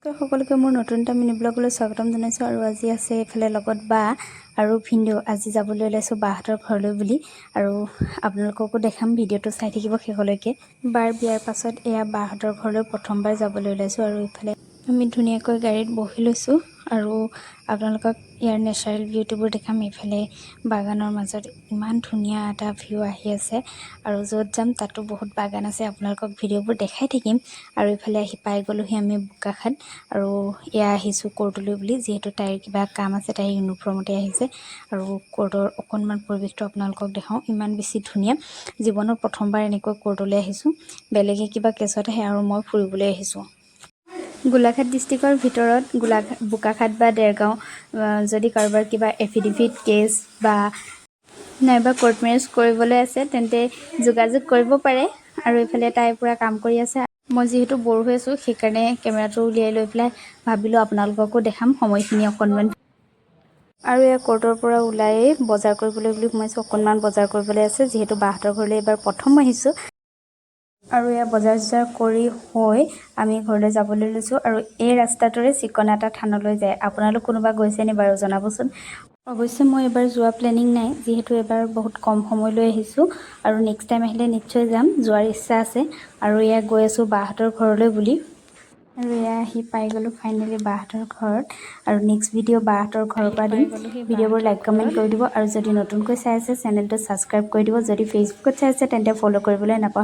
সকলোকে মোৰ নতুন এটা মিনি ব্লগলৈ স্বাগতম জনাইছোঁ আৰু আজি আছে এইফালে লগত বা আৰু ভিন্দেও আজি যাবলৈ ওলাইছোঁ বাহঁতৰ ঘৰলৈ বুলি আৰু আপোনালোককো দেখাম ভিডিঅ'টো চাই থাকিব শেষলৈকে বাৰ বিয়াৰ পাছত এয়া বাহঁতৰ ঘৰলৈ প্ৰথমবাৰ যাবলৈ ওলাইছোঁ আৰু এইফালে আমি ধুনীয়াকৈ গাড়ীত বহি লৈছোঁ আৰু আপোনালোকক ইয়াৰ নেচাৰেল ভিউটোবোৰ দেখাম এইফালে বাগানৰ মাজত ইমান ধুনীয়া এটা ভিউ আহি আছে আৰু য'ত যাম তাতো বহুত বাগান আছে আপোনালোকক ভিডিঅ'বোৰ দেখাই থাকিম আৰু এইফালে আহি পাই গ'লোহি আমি বোকাখাট আৰু এয়া আহিছোঁ কোৰ্টলৈ বুলি যিহেতু তাইৰ কিবা কাম আছে তাই ইউনিফৰ্মতে আহিছে আৰু কোৰ্টৰ অকণমান পৰিৱেশটো আপোনালোকক দেখাওঁ ইমান বেছি ধুনীয়া জীৱনত প্ৰথমবাৰ এনেকৈ কোৰ্টলৈ আহিছোঁ বেলেগে কিবা কেছত আহে আৰু মই ফুৰিবলৈ আহিছোঁ গোলাঘাট ডিষ্ট্ৰিক্টৰ ভিতৰত বোকাখাট বা দেৰগাঁও যদি কাৰোবাৰ কিবা এফিডেভিট কেছ বা নাইবা কোৰ্ট মেৰেজ কৰিবলৈ আছে তেন্তে যোগাযোগ কৰিব পাৰে আৰু এইফালে তাই পূৰা কাম কৰি আছে মই যিহেতু বৰ হৈ আছোঁ সেইকাৰণে কেমেৰাটো উলিয়াই লৈ পেলাই ভাবিলোঁ আপোনালোককো দেখাম সময়খিনি অকণমান আৰু এয়া কোৰ্টৰ পৰা ওলাই বজাৰ কৰিবলৈ বুলি সোমাইছোঁ অকণমান বজাৰ কৰিবলৈ আছে যিহেতু বাহঁতৰ ঘৰলৈ এইবাৰ প্ৰথম আহিছোঁ আৰু এয়া বজাৰ চজাৰ কৰি হৈ আমি ঘৰলৈ যাবলৈ লৈছোঁ আৰু এই ৰাস্তাটোৰে চিকনাটা থানলৈ যায় আপোনালোক কোনোবা গৈছে নি বাৰু জনাবচোন অৱশ্যে মই এবাৰ যোৱা প্লেনিং নাই যিহেতু এবাৰ বহুত কম সময় লৈ আহিছোঁ আৰু নেক্সট টাইম আহিলে নিশ্চয় যাম যোৱাৰ ইচ্ছা আছে আৰু এয়া গৈ আছোঁ বাহঁতৰ ঘৰলৈ বুলি আৰু এয়া আহি পাই গ'লোঁ ফাইনেলি বাহঁতৰ ঘৰত আৰু নেক্সট ভিডিঅ' বাহঁতৰ ঘৰৰ পৰা দিম ভিডিঅ'বোৰ লাইক কমেণ্ট কৰি দিব আৰু যদি নতুনকৈ চাই আছে চেনেলটো ছাবস্ক্ৰাইব কৰি দিব যদি ফেচবুকত চাই আছে তেন্তে ফ'ল' কৰিবলৈ নাপাহৰিব